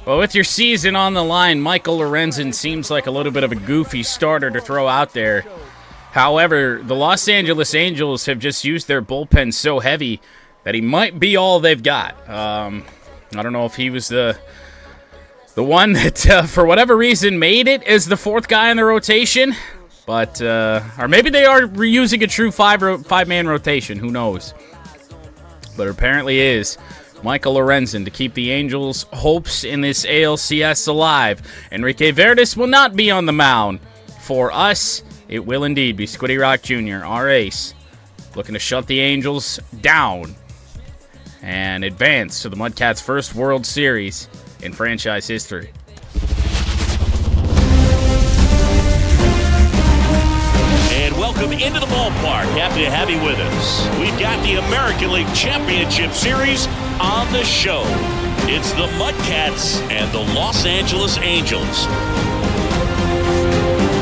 Well, with your season on the line, Michael Lorenzen seems like a little bit of a goofy starter to throw out there. However, the Los Angeles Angels have just used their bullpen so heavy that he might be all they've got. I don't know if he was the one that, for whatever reason, made it as the fourth guy in the rotation. But, or maybe they are reusing a true five-man rotation. Who knows? But it apparently is Michael Lorenzen to keep the Angels' hopes in this ALCS alive. Enrique Verdes will not be on the mound. For us, it will indeed be Squiddy Rock Jr., our ace, looking to shut the Angels down and advance to the MudCats' first World Series in franchise history. And welcome into the ballpark. Happy to have you with us. We've got the American League Championship Series on the show. It's the MudCats and the Los Angeles Angels.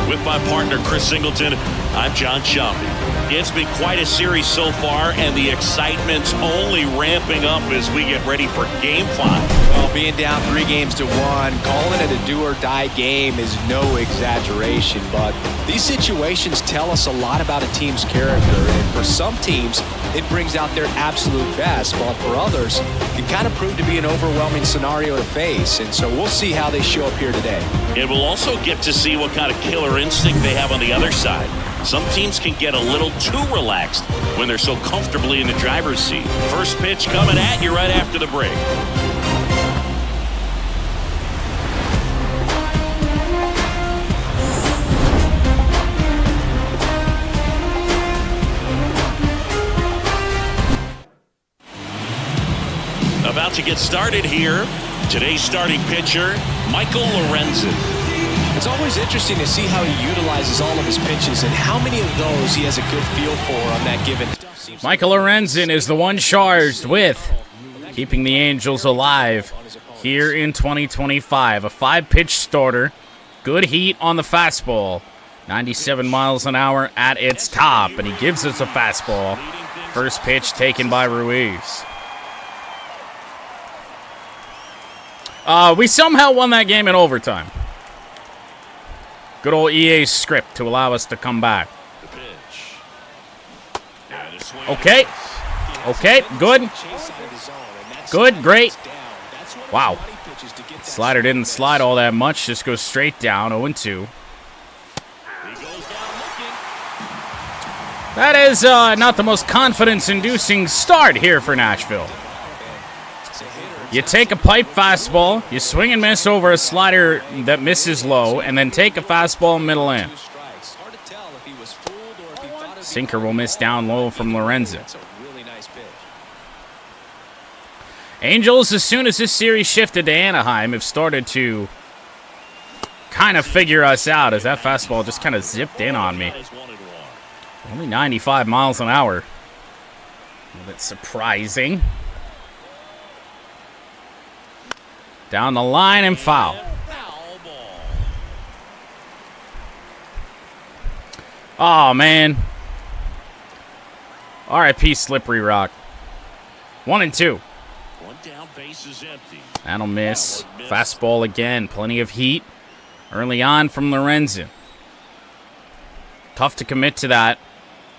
With my partner, Chris Singleton, I'm John Shambi. It's been quite a series so far, and the excitement's only ramping up as we get ready for Game 5. Well, being down 3-1, calling it a do-or-die game is no exaggeration, but these situations tell us a lot about a team's character, and for some teams, it brings out their absolute best, but for others, it kind of proved to be an overwhelming scenario to face, and so we'll see how they show up here today. And we'll also get to see what kind of killer instinct they have on the other side. Some teams can get a little too relaxed when they're so comfortably in the driver's seat. First pitch coming at you right after the break. About to get started here. Today's starting pitcher, Michael Lorenzen. It's always interesting to see how he utilizes all of his pitches and how many of those he has a good feel for on that given. Michael Lorenzen is the one charged with keeping the Angels alive here in 2025. A 5-pitch starter, good heat on the fastball, 97 miles an hour at its top, and he gives us a fastball. First pitch taken by Ruiz. We somehow won that game in overtime. Good old EA script to allow us to come back. Okay. Okay, good. Good, great. Wow. Slider didn't slide all that much, just goes straight down, 0-2. That is not the most confidence-inducing start here for Nashville. You take a pipe fastball, you swing and miss over a slider that misses low, and then take a fastball middle in. Sinker will miss down low from Lorenzen. Angels, as soon as this series shifted to Anaheim, have started to kind of figure us out as that fastball just kind of zipped in on me. Only 95 miles an hour. A little bit surprising. Down the line and foul. Oh, man. R.I.P. Slippery Rock. 1-2. One down, base is empty. That'll miss. Fastball again. Plenty of heat early on from Lorenzen. Tough to commit to that.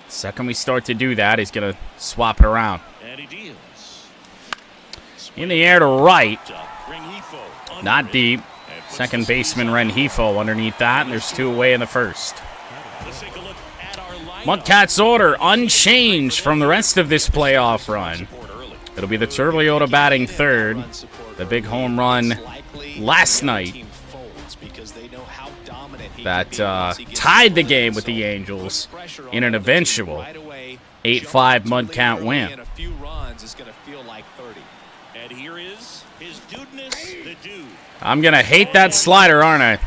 Second we start to do that, he's going to swap it around. And he deals. In the air to right. Not deep. Second baseman Rengifo underneath that, and there's 2 away in the first. MudCats order unchanged from the rest of this playoff run. It'll be the Turbiota batting third. The big home run last night that tied the game with the Angels in an eventual 8-5 MudCat win. And here is his dudeness, the dude. I'm going to hate that slider, aren't I?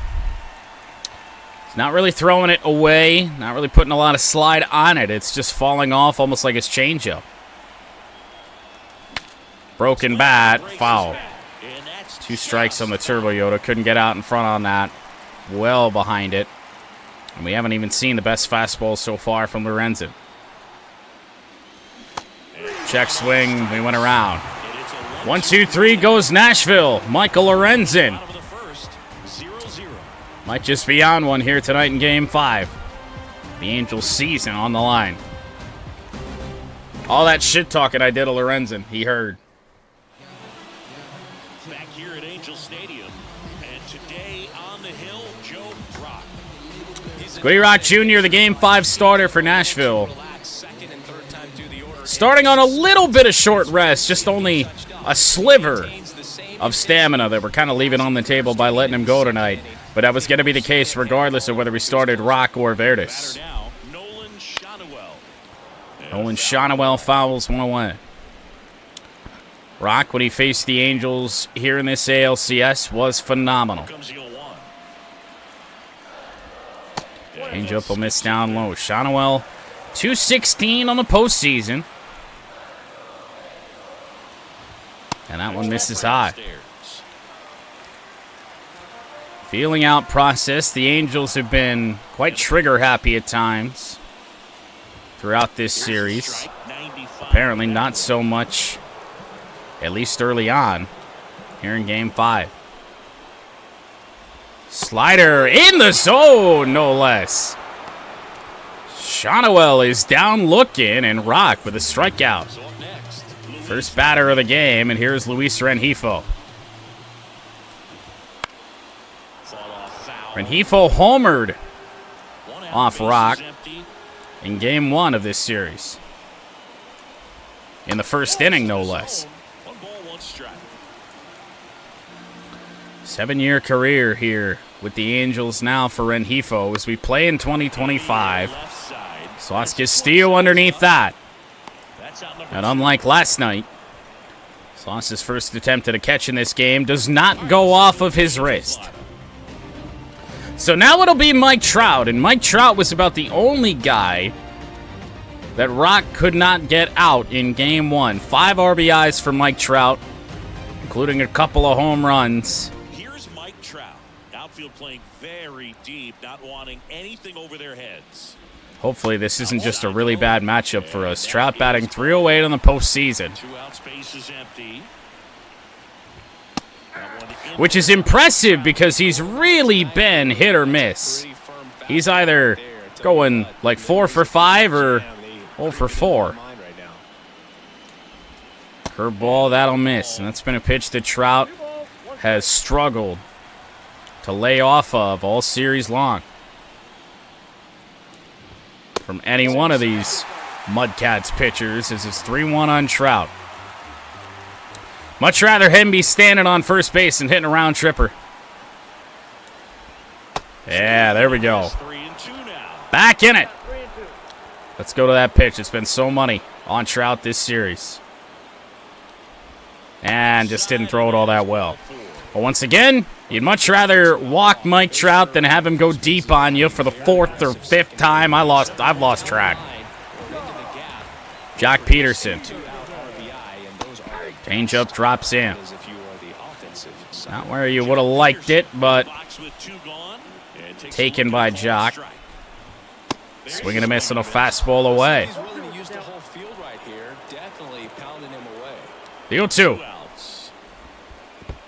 He's not really throwing it away, not really putting a lot of slide on it. It's just falling off almost like his changeup. Broken bat, foul. 2 strikes on the Turbiota. Couldn't get out in front on that. Well behind it. And we haven't even seen the best fastball so far from Lorenzen. Check swing, we went around. 1-2-3 goes Nashville. Michael Lorenzen might just be on one here tonight in Game 5. The Angels' season on the line. All that shit talking I did to Lorenzen, he heard. Back here at Angel Stadium, and today on the hill, Joe Brock. Squiddy Rock Jr., the Game 5 starter for Nashville. Starting on a little bit of short rest, just only a sliver of stamina that we're kind of leaving on the table by letting him go tonight. But that was going to be the case regardless of whether we started Rock or Verdes. Nolan Shonowell fouls one away. Rock, when he faced the Angels here in this ALCS, was phenomenal. Changeup will miss down low. Shonowell, 216 on the postseason. And that one misses high. Feeling out process. The Angels have been quite trigger happy at times throughout this series. Apparently not so much, at least early on, here in Game 5. Slider in the zone, no less. Shonowell is down looking, and Rock with a strikeout. First batter of the game, and here's Luis Rengifo. Rengifo homered off Rock in Game 1 of this series. In the first inning, no less. 7-year career here with the Angels now for Rengifo as we play in 2025. Sauce Castillo underneath that. And unlike last night, Sauce's first attempt at a catch in this game does not go off of his wrist. So now it'll be Mike Trout, and Mike Trout was about the only guy that Rock could not get out in Game 1. 5 RBIs for Mike Trout, including a couple of home runs. Here's Mike Trout, outfield playing very deep, not wanting anything over their heads. Hopefully this isn't just a really bad matchup for us. Trout batting .308 on the postseason, which is impressive because he's really been hit or miss. He's either going like 4 for 5 or 0 for 4. Curveball, that'll miss. And that's been a pitch that Trout has struggled to lay off of all series long. From any one of these MudCats pitchers, as it's 3-1 on Trout. Much rather him be standing on first base and hitting a round tripper. Yeah, there we go. Back in it. Let's go to that pitch. It's been so money on Trout this series. And just didn't throw it all that well. But once again, you'd much rather walk Mike Trout than have him go deep on you for the 4th or 5th time. I've lost track. Jock Peterson. Changeup drops in. Not where you would have liked it, but taken by Jock. Swing and a miss on a fastball away. The 0-2.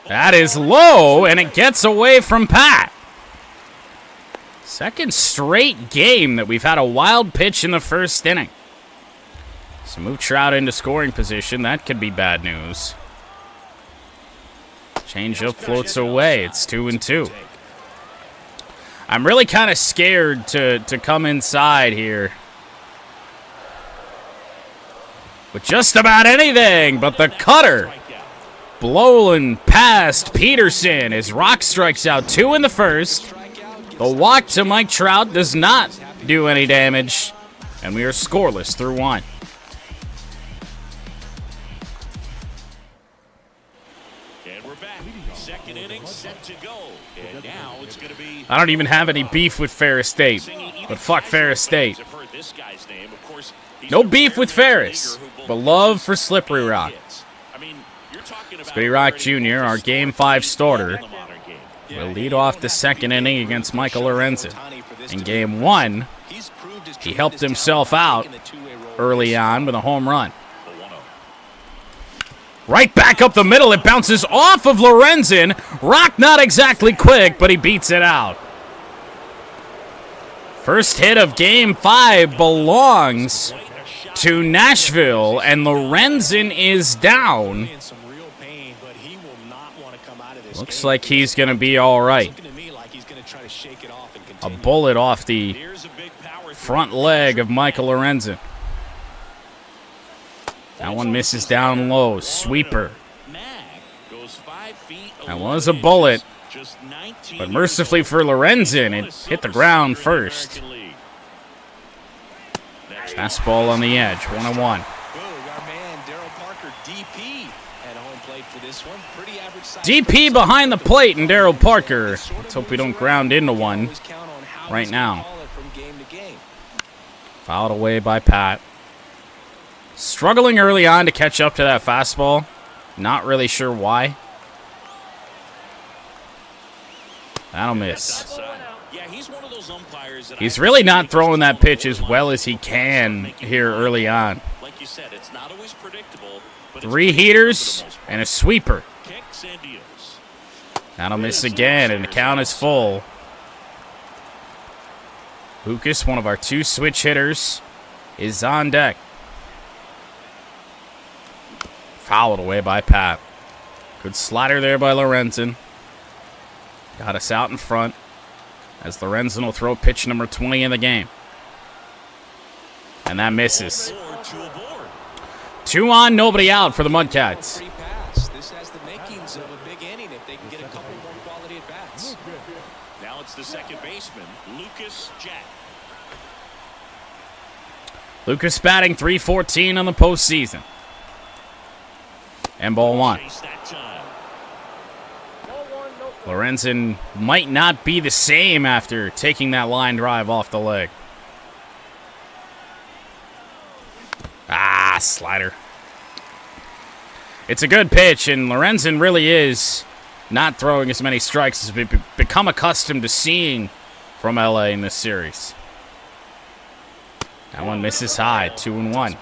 That is low, and it gets away from Pat. Second straight game that we've had a wild pitch in the first inning. So move Trout into scoring position. That could be bad news. Changeup floats away. It's 2-2. I'm really kind of scared to come inside here with just about anything but the cutter. Blowing past Peterson as Rock strikes out 2 in the first. The walk to Mike Trout does not do any damage, and we are scoreless through 1. And we're back. Second inning set to go. And now it's going to be... I don't even have any beef with Ferris State, but fuck Ferris State. No beef with Ferris, but love for Slippery Rock. Squiddy Rock Jr., our Game 5 starter, will lead off the second inning against Michael Lorenzen. In Game 1, he helped himself out early on with a home run. Right back up the middle. It bounces off of Lorenzen. Rock not exactly quick, but he beats it out. First hit of Game 5 belongs to Nashville, and Lorenzen is down. Looks like he's going to be all right. A bullet off the front leg of Michael Lorenzen. That one misses down low. Sweeper. That was a bullet, but mercifully for Lorenzen, it hit the ground first. Fastball on the edge, 1-1. DP behind the plate and Daryl Parker. Let's hope we don't ground into one right now. Fouled away by Pat. Struggling early on to catch up to that fastball. Not really sure why. That'll miss. He's really not throwing that pitch as well as he can here early on. 3 heaters and a sweeper. That'll miss again, and the count is full. Lucas, one of our 2 switch hitters, is on deck. Fouled away by Pat. Good slider there by Lorenzen. Got us out in front as Lorenzen will throw pitch number 20 in the game. And that misses. 2 on, nobody out for the MudCats. This has the makings of a big inning if they can get a couple more quality at bats. Now it's the second baseman, Lucas Jack. Lucas batting .314 on the postseason. And ball 1. Lorenzen might not be the same after taking that line drive off the leg. Ah, slider. It's a good pitch, and Lorenzen really is not throwing as many strikes as we've become accustomed to seeing from LA in this series. That one misses high, 2-1.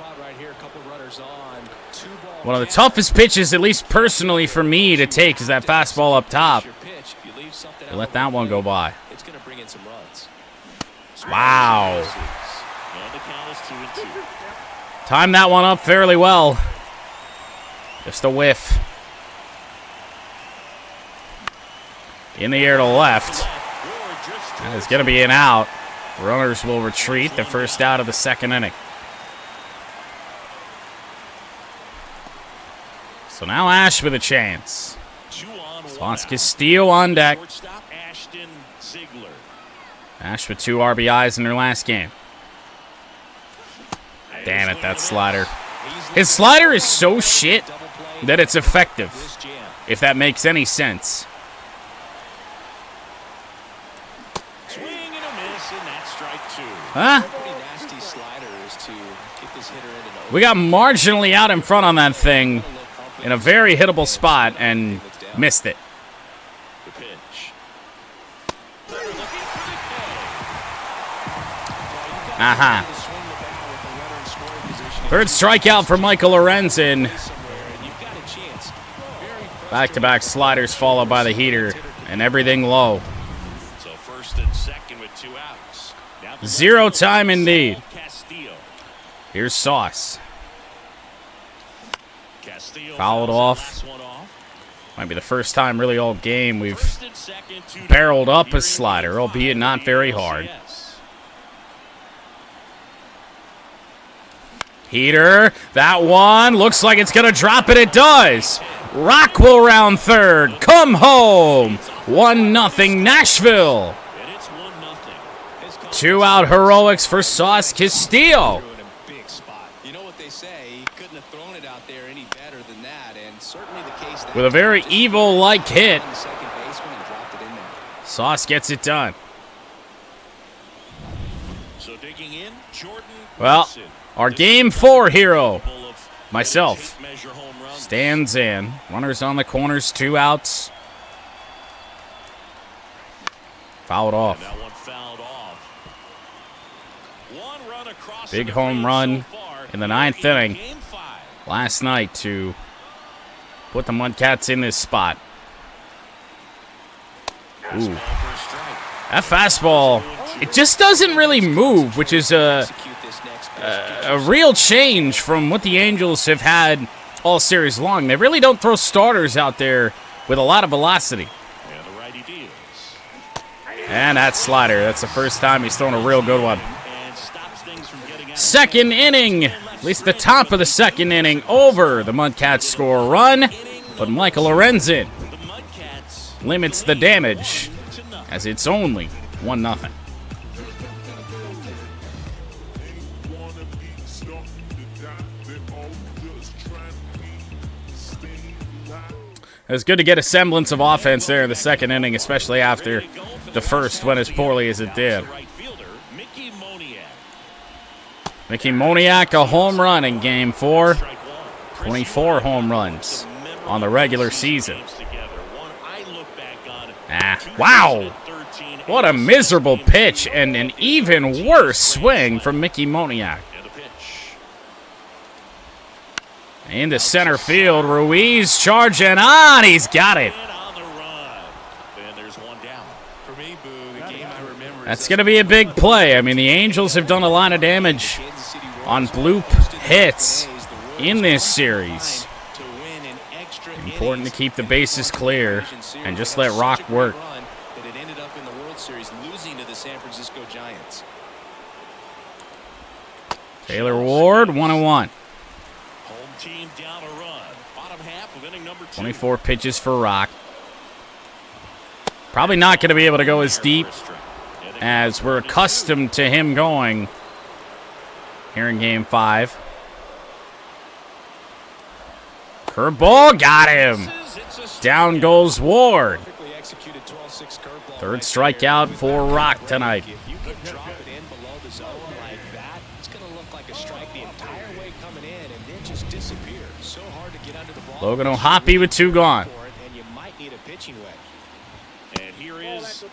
One of the toughest pitches, at least personally for me, to take is that fastball up top. You let that one go by. Wow. Timed that one up fairly well. Just a whiff. In the air to left. That is going to be an out. Runners will retreat, the first out of the second inning. So now Ash with a chance. Slots Castillo on deck. Ash with 2 RBIs in their last game. Damn it, that slider. His slider is so shit that it's effective, if that makes any sense. Huh? We got marginally out in front on that thing in a very hittable spot and missed it. Third strikeout for Michael Lorenzen. Back-to-back sliders followed by the heater, and everything low. 0 time indeed. Here's Sauce. Fouled off. Might be the first time really all game we've barreled up a slider, albeit not very hard. Heater, that one looks like it's going to drop it. It does. Rock will round third. Come home. 1-0 Nashville. 2 out heroics for Sauce Castillo. With a very evil-like hit, Sauce gets it done. Well, our Game 4 hero, myself, stands in. Runners on the corners, 2 outs. Fouled off. Big home run in the 9th inning last night to put the MudCats in this spot. Ooh. That fastball, it just doesn't really move, which is a real change from what the Angels have had all series long. They really don't throw starters out there with a lot of velocity. And that slider, that's the first time he's thrown a real good one. Second inning, at least the top of the second inning, over. The MudCats score a run, but Michael Lorenzen limits the damage as it's only 1-0. It was good to get a semblance of offense there in the second inning, especially after the first went as poorly as it did. Mickey Moniak, a home run in Game 4. 24 home runs on the regular season. Wow! What a miserable pitch and an even worse swing from Mickey Moniak. Into center field, Ruiz charging on. He's got it. That's going to be a big play. I mean, the Angels have done a lot of damage on bloop hits in this series. Important to keep the bases clear and just let Rock work. Taylor Ward, 1-1. 24 pitches for Rock. Probably not going to be able to go as deep as we're accustomed to him going here in Game 5. Curveball, got him. Down goes Ward. Third strikeout for Rock tonight. Logan O'Hoppe with 2 gone.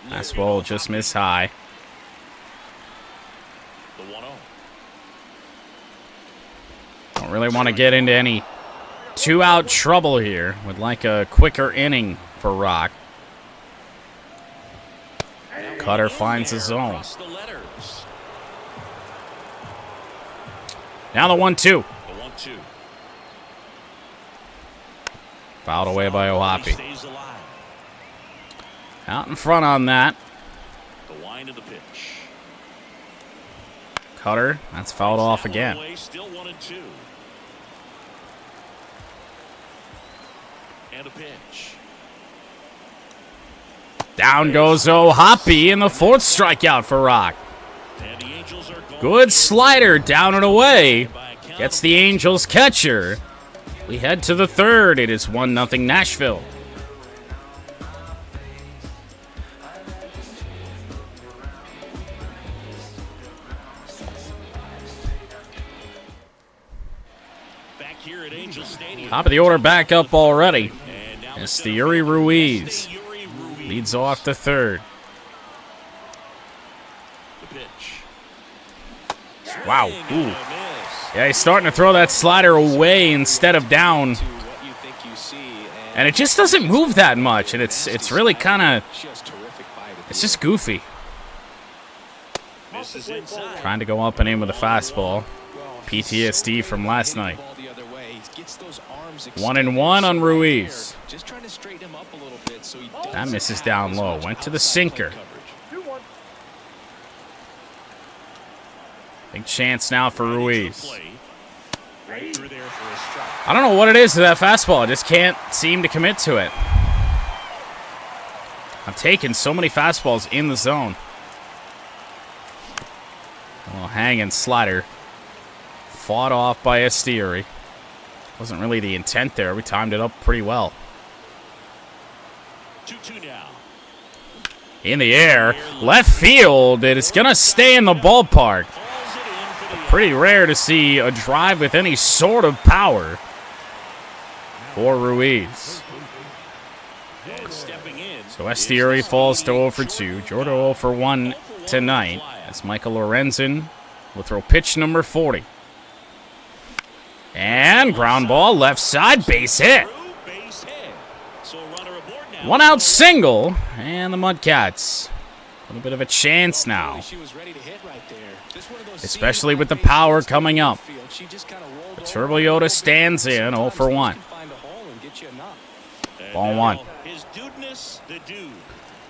Fastball just missed high. Don't really want to get into any 2-out trouble here. Would like a quicker inning for Rock. Cutter finds the zone. Now the 1-2. Fouled away by O'Hoppe. Out in front on that. Cutter, that's fouled off again. Down goes O'Hoppe in the 4th strikeout for Rock. Good slider down and away. Gets the Angels catcher. We head to the 3rd. It is 1-0 Nashville. Top of the order back up already. It's the Yuri Ruiz. Leads off the 3rd. Wow. Ooh. Yeah, he's starting to throw that slider away instead of down. And it just doesn't move that much. And it's really kind of, it's just goofy. Trying to go up and in with a fastball. PTSD from last night. 1-1 on Ruiz. That misses down low. Went to the sinker. Big chance now for Ruiz. I don't know what it is to that fastball. I just can't seem to commit to it. I'm taking so many fastballs in the zone. A little hanging slider. Fought off by Estieri. Wasn't really the intent there. We timed it up pretty well. 2-2 now. In the air. Left field. It's going to stay in the ballpark. Pretty rare to see a drive with any sort of power for Ruiz. So Estieri falls to 0 for 2. Jordan 0 for 1 tonight as Michael Lorenzen will throw pitch number 40. And ground ball left side, base hit. One out single, and the MudCats. A little bit of a chance now, especially with the power coming up. The Turbo Yoda stands in 0 for 1. Ball 1.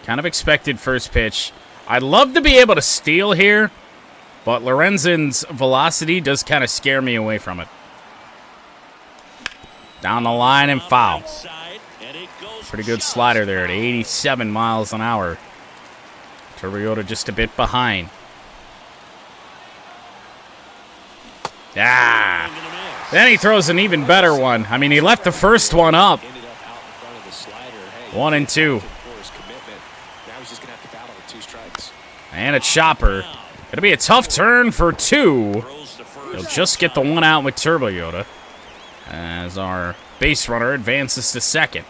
Kind of expected first pitch. I'd love to be able to steal here, but Lorenzen's velocity does kind of scare me away from it. Down the line and foul. Pretty good slider there at 87 miles an hour. Turbo Yoda just a bit behind. Ah! Then he throws an even better one. I mean, he left the first one up. 1 and 2. And a chopper. Gonna be a tough turn for 2. He'll just get the 1 out with Turbo Yoda as our base runner advances to second.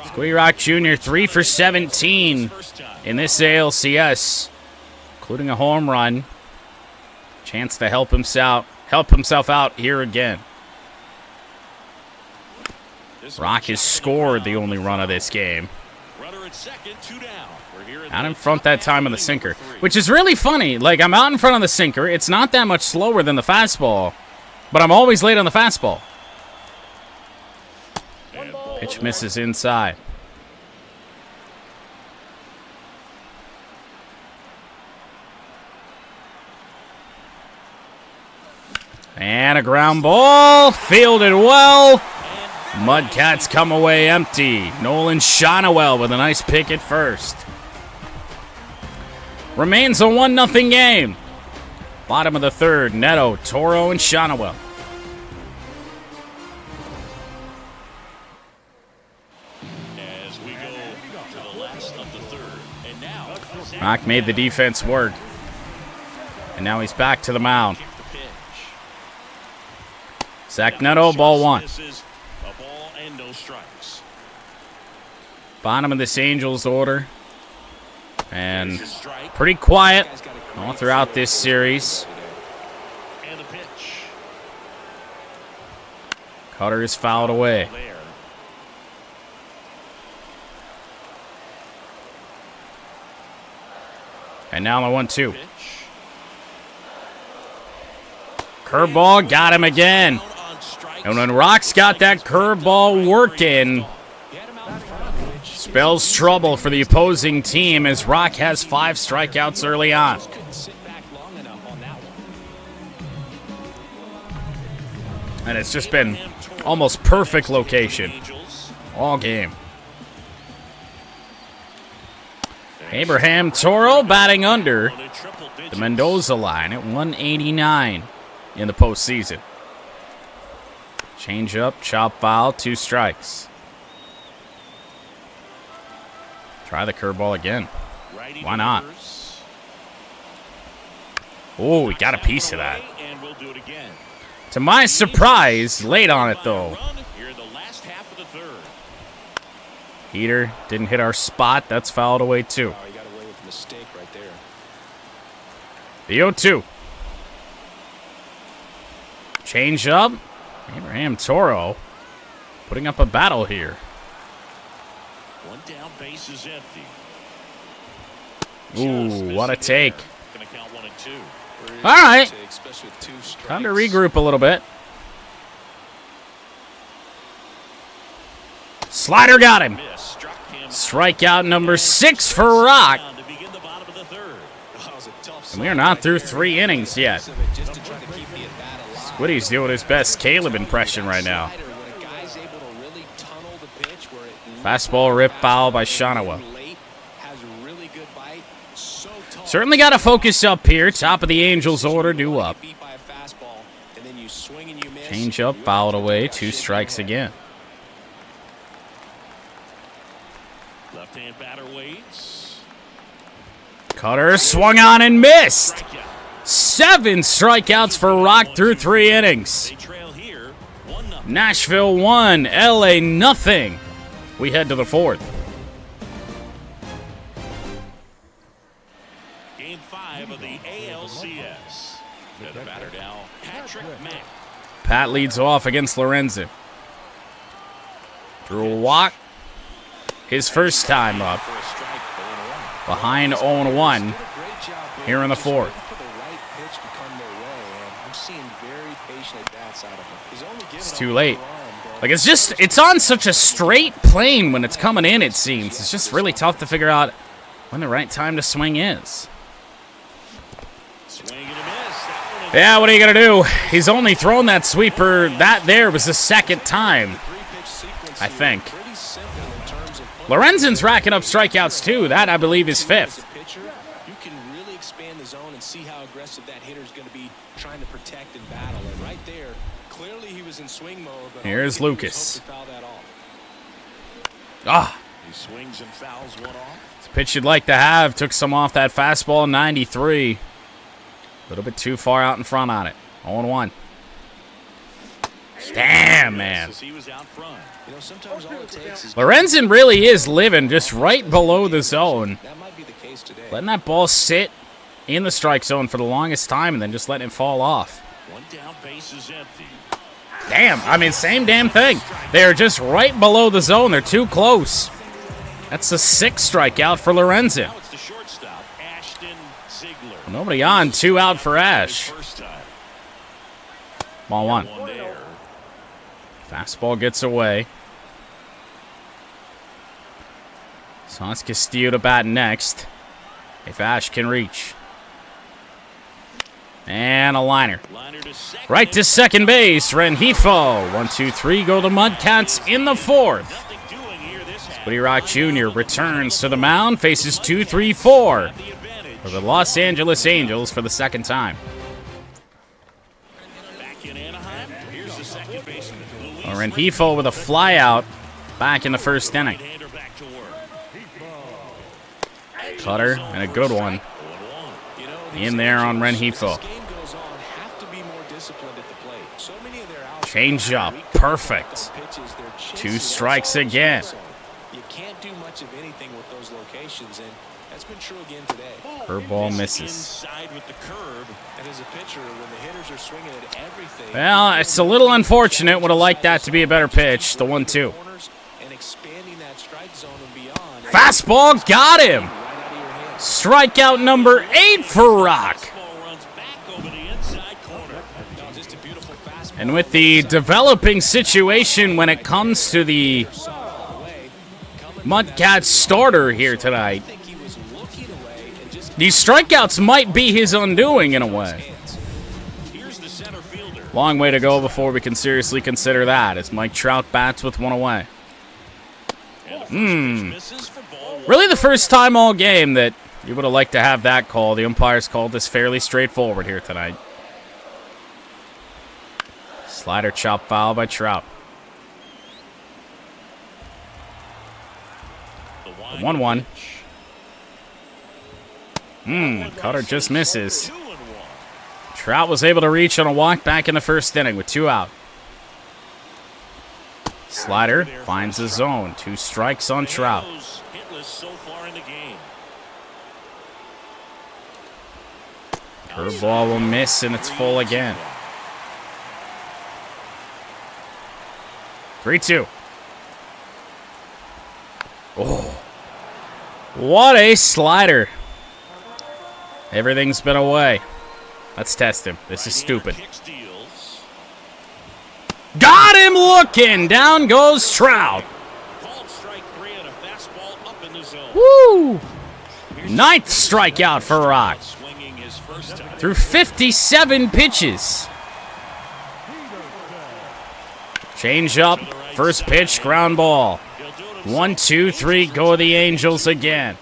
Squiddy Rock Jr. 3 for 17 in this ALCS, including a home run. Chance to help himself out here again. Rock has scored the only run of this game. Out in front that time of the sinker, which is really funny. Like, I'm out in front of the sinker. It's not that much slower than the fastball, but I'm always late on the fastball. Pitch misses inside. And a ground ball, fielded well. MudCats come away empty. Nolan Shonowell with a nice pick at first. Remains a 1-0 game. Bottom of the third, Neto, Toro, and Shonowell. As we go to the last of the third. And now, Rock made the defense work. And now he's back to the mound. Zach Neto, ball 1. Bottom of this Angels order. And pretty quiet all throughout this series. Cutter is fouled away. And now the 1-2. Curveball got him again. And when Rock's got that curveball working, spells trouble for the opposing team as Rock has 5 strikeouts early on. And it's just been almost perfect location all game. Abraham Toro batting under the Mendoza line at 189 in the postseason. Change up, chop foul, 2 strikes. Try the curveball again. Why not? Oh, we got a piece of that. To my surprise, late on it though. Heater didn't hit our spot. That's fouled away too. The 0-2. Change up. Abraham Toro putting up a battle here. One down, base is empty. Ooh, what a take. All right. Time to regroup a little bit. Slider got him. Strikeout number 6 for Rock. And we are not through 3 innings yet. Squiddy's doing his best Caleb impression right now. Fastball rip foul by Shonowell. Certainly got to focus up here. Top of the Angels order, due up. Change up, fouled away. 2 strikes again. Left-hand batter waits. Cutter swung on and missed. 7 strikeouts for Rock through 3 innings. Nashville 1, LA nothing. We head to the 4th. Game 5 of the ALCS. The batter now, Patrick Mack. Pat leads off against Lorenzen. Drew a walk, his first time up. Behind 0-1 here in the fourth. It's too late. Like, it's on such a straight plane when it's coming in, it seems. It's just really tough to figure out when the right time to swing is. Yeah, what are you going to do? He's only thrown that sweeper. That there was the second time, I think. Lorenzen's racking up strikeouts, too. That, I believe, is fifth. You can really expand the zone and see how aggressive that hitter's going to be trying to protect and battle. And right there, clearly he was in swing mode. Here's Lucas. Ah. He swings and fouls one off. It's a pitch you'd like to have. Took some off that fastball, 93. A little bit too far out in front on it. 0-1. Damn, man. Lorenzen really is living just right below the zone. Letting that ball sit in the strike zone for the longest time and then just letting it fall off. One down, base is empty. Damn, I mean, same damn thing. They're just right below the zone. They're too close. That's the sixth strikeout for Lorenzen. Now it's the shortstop, Ashton Ziegler. Nobody on, 2 out for Ash. Ball one. Fastball gets away. So it's Castillo to bat next. If Ash can reach. And a liner. Right to second base, Rengifo. 1, 2, 3 go to MudCats in the fourth. Squiddy Rock Jr. returns to the mound, faces 2, 3, 4 for the Los Angeles Angels for the second time. Rengifo with a flyout back in the first inning. Cutter and a good one in there on Rengifo. Change up, perfect. 2 strikes again. You can't do much of anything with those locations, and that's been true again today. Curveball misses. And as a pitcher, when the hitters are swinging at everything, well, it's a little unfortunate. Would have liked that to be a better pitch. The 1-2. Fastball got him. Strikeout number 8 for Rock. And with the developing situation when it comes to the MudCats starter here tonight, these strikeouts might be his undoing in a way. Long way to go before we can seriously consider that as Mike Trout bats with 1 away. Really the first time all game that you would have liked to have that call. The umpires called this fairly straightforward here tonight. Slider chop foul by Trout. The 1-1. Cutter just misses. Trout was able to reach on a walk back in the first inning with 2 out. Slider finds the zone. 2 strikes on Trout. Curveball will miss, and it's full again. 3-2. Oh, what a slider. Everything's been away. Let's test him. This is stupid. Got him looking. Down goes Trout. Woo! 9th strikeout for Rock. Through 57 pitches. Change up. First pitch, ground ball. 1, 2, 3, go the Angels again.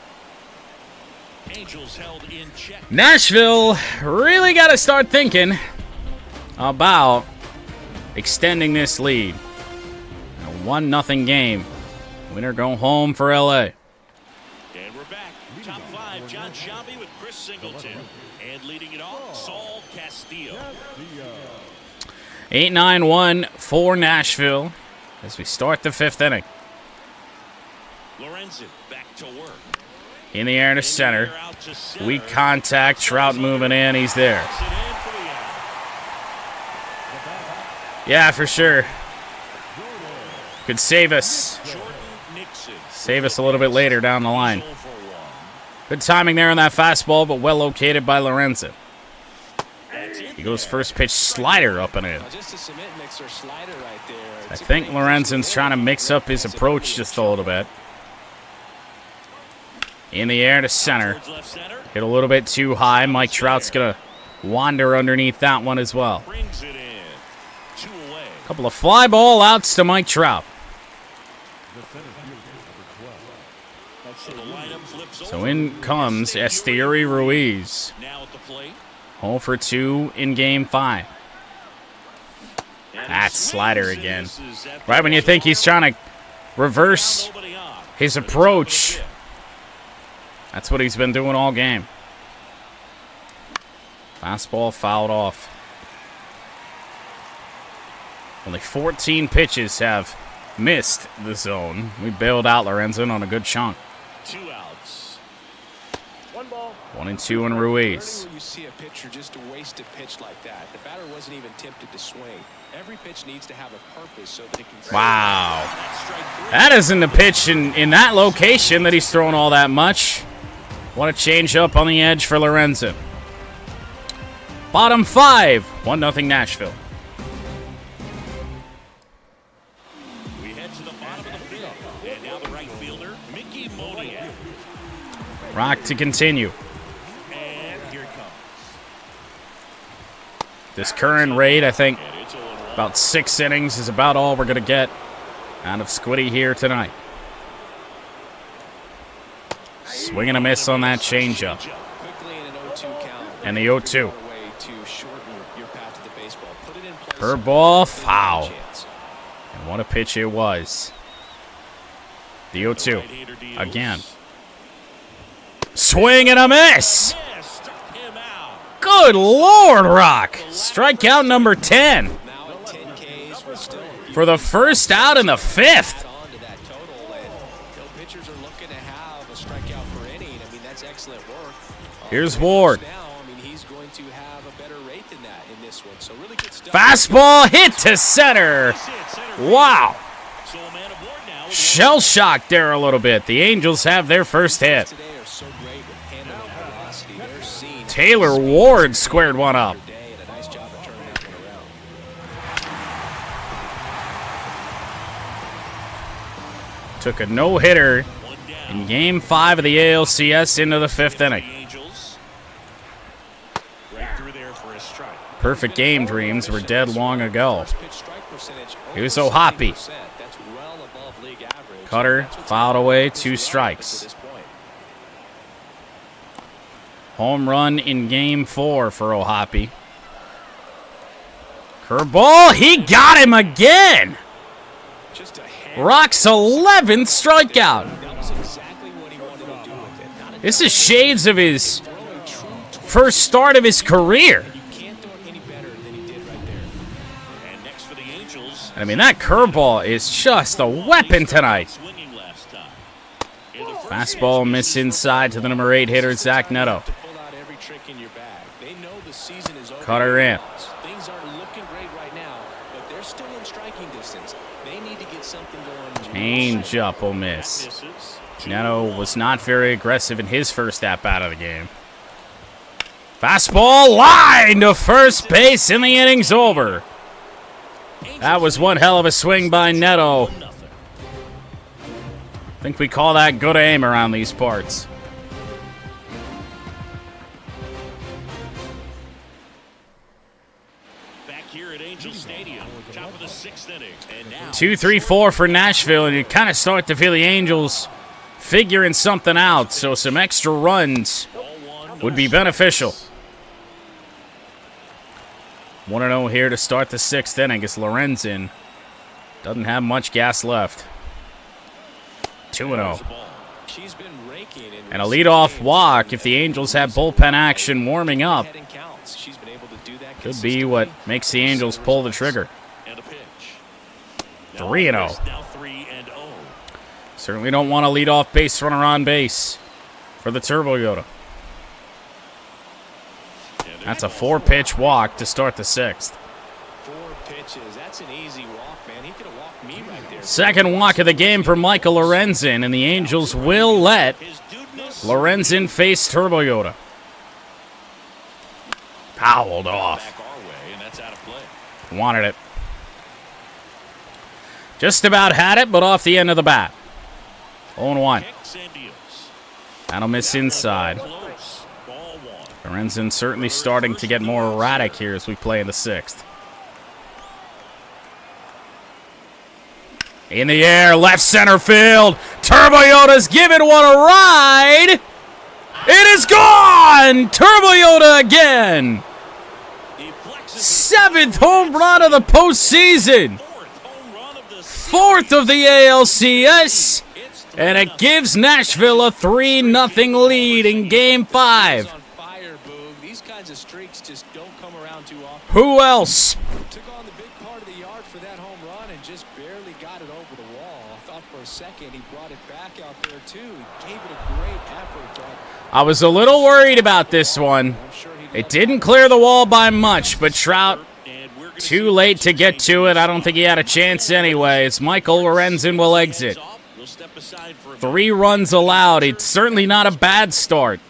Nashville really got to start thinking about extending this lead. A 1-0 game. Winner go home for LA. And we're back. Top 5, John Shelby with Chris Singleton. And leading it off, Saul Castillo. 8-9-1 for Nashville as we start the 5th inning. Lorenzen back to work. In the air to center. Weak contact. Trout moving in. He's there. Yeah, for sure. Could save us. Save us a little bit later down the line. Good timing there on that fastball, but well located by Lorenzen. He goes first pitch slider up and in. I think Lorenzen's trying to mix up his approach just a little bit. In the air to center. Hit a little bit too high. Mike Trout's going to wander underneath that one as well. A couple of fly ball outs to Mike Trout. So in comes Esteury Ruiz. 0 for 2 in Game 5. That slider again. Right when you think he's trying to reverse his approach, that's what he's been doing all game. Fastball fouled off. Only 14 pitches have missed the zone. We bailed out Lorenzen on a good chunk. 2 outs. 1 and 2 on Ruiz. You see a pitcher just to waste a pitch like that. The batter wasn't even tempted to swing. Every pitch needs to have a purpose so that it can. Wow. That isn't the pitch in that location that he's throwing all that much. What a change up on the edge for Lorenzen. Bottom 5, 1-0 Nashville. We head to the bottom of the field. And now the right fielder, Mickey Moniak. Rock to continue. And here it comes. This current rate, I think, about 6 innings is about all we're going to get out of Squiddy here tonight. Swing and a miss on that changeup. And the 0-2. Curveball, foul. And what a pitch it was. The 0-2. Again. Swing and a miss! Good Lord, Rock! Strikeout number 10. For the first out in the 5th. Here's Ward. Fastball hit to center. Wow. Shell-shocked there a little bit. The Angels have their first hit. Taylor Ward squared one up. Took a no-hitter in Game 5 of the ALCS into the 5th inning. Perfect game dreams were dead long ago. Here's O'Hoppe. Cutter fouled away, 2 strikes. Home run in Game 4 for O'Hoppe. Curveball, he got him again! Rock's 11th strikeout. This is shades of his first start of his career. I mean, that curveball is just a weapon tonight. Fastball missed inside to the number 8 hitter, Zach Neto. Cutter in. Change up will miss. Neto was not very aggressive in his first at-bat of the game. Fastball line to first base, and the inning's over. That was one hell of a swing by Neto. I think we call that good aim around these parts. Back here at Angel Stadium, top of the 6th inning. And now 2-3-4 for Nashville, and you kind of start to feel the Angels figuring something out, so some extra runs would be beneficial. 1-0 here to start the 6th inning as Lorenzen doesn't have much gas left. 2-0. And a leadoff walk if the Angels have bullpen action warming up. Could be what makes the Angels pull the trigger. 3-0. Certainly don't want a leadoff base runner on base for the Turbo Yoda. That's a 4-pitch walk to start the 6th. pitches. That's an easy walk, man. He could have walked me right there. Second walk of the game for Michael Lorenzen, and the Angels will let Lorenzen face Turbo Yoda. Fouled off. Wanted it. Just about had it, but off the end of the bat. 0-1. That'll miss inside. Lorenzen certainly starting to get more erratic here as we play in the 6th. In the air, left center field. Turbo Yoda's giving one a ride. It is gone! Turbo Yoda again. 7th home run of the postseason. 4th of the ALCS. And it gives Nashville a 3-0 lead in Game 5. These kinds of streaks just don't come around too often. Who else? Took on the big part of the yard for that home run and just barely got it over the wall. I thought for a second he brought it back out there too. He gave it a great effort, but I was a little worried about this one. It didn't clear the wall by much, but Trout too late to get to it. I don't think he had a chance anyway. It's Michael Lorenzen will exit. 3 runs allowed. It's certainly not a bad start.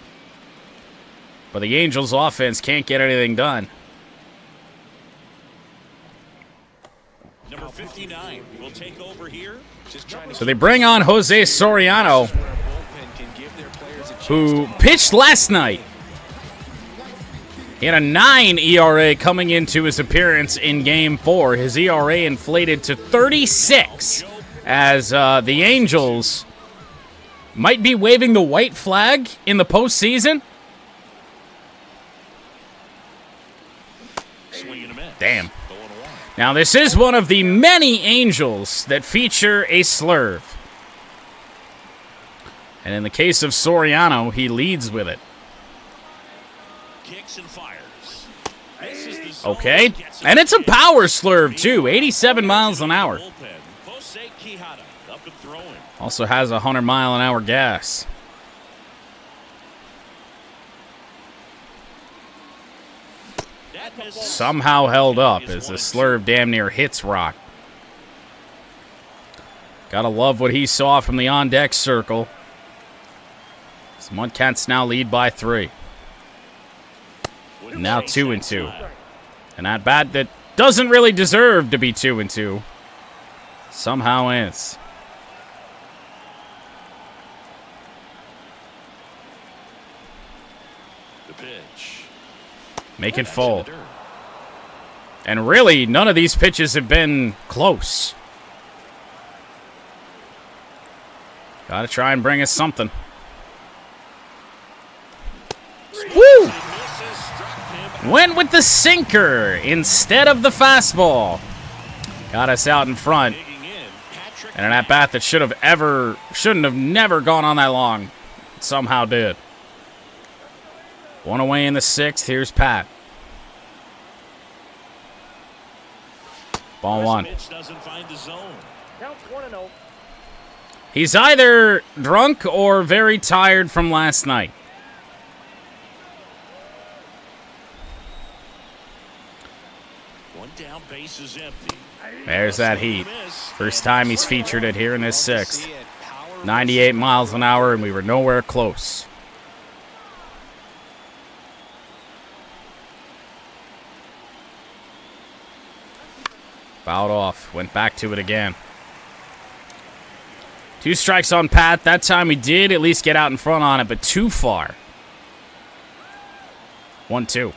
But the Angels' offense can't get anything done. Number 59 will take over here. So they bring on Jose Soriano, who pitched last night. He had a 9 ERA coming into his appearance in Game 4. His ERA inflated to 36 as the Angels might be waving the white flag in the postseason. Damn. Now, this is one of the many Angels that feature a slurve. And in the case of Soriano, he leads with it. Kicks and fires. Okay. And it's a power slurve, too. 87 miles an hour. Also has a 100-mile-an-hour gas. Somehow held up as the slurve damn near hits Rock. Gotta love what he saw from the on-deck circle. The MudCats now lead by 3. Now 2-2. An at-bat that doesn't really deserve to be 2-2. Somehow is. The pitch. Make it full. And really, none of these pitches have been close. Gotta try and bring us something. Woo! Went with the sinker instead of the fastball. Got us out in front. And an at-bat that shouldn't have never gone on that long. It somehow did. 1 away in the 6th. Here's Pat. Ball 1. He's either drunk or very tired from last night. One down, base is empty. There's that heat. First time he's featured it here in this 6th. 98 miles an hour, and we were nowhere close. Fouled off. Went back to it again. 2 strikes on Pat. That time he did at least get out in front on it, but too far. 1-2.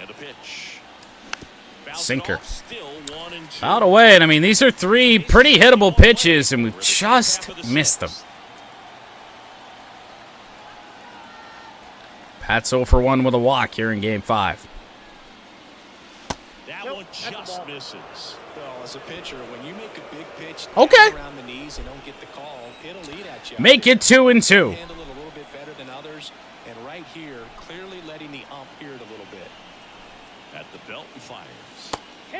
And a pitch. Sinker. Fouled away. And I mean, these are 3 pretty hittable pitches, and we've just missed them. Pat's 0 for 1 with a walk here in Game 5. That one just misses. Well, as a pitcher, when you make a big pitch okay, around the knees and don't get the call, it'll lead at you. Make it 2-2. Handle it a little bit better than others, and right here, clearly letting the ump hear it a little bit. At the belt and fires.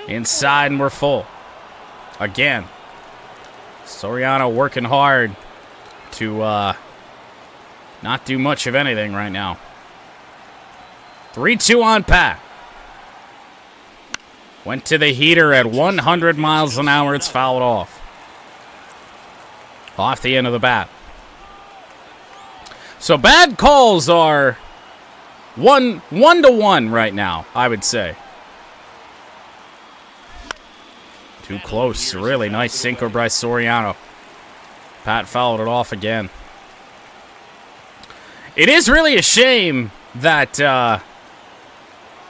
Inside, and we're full. Again. Soriano working hard to not do much of anything right now. 3-2 on Pat. Went to the heater at 100 miles an hour. It's fouled off. Off the end of the bat. So bad calls are one to one right now, I would say. Too close. Really nice sinker by Soriano. Pat fouled it off again. It is really a shame that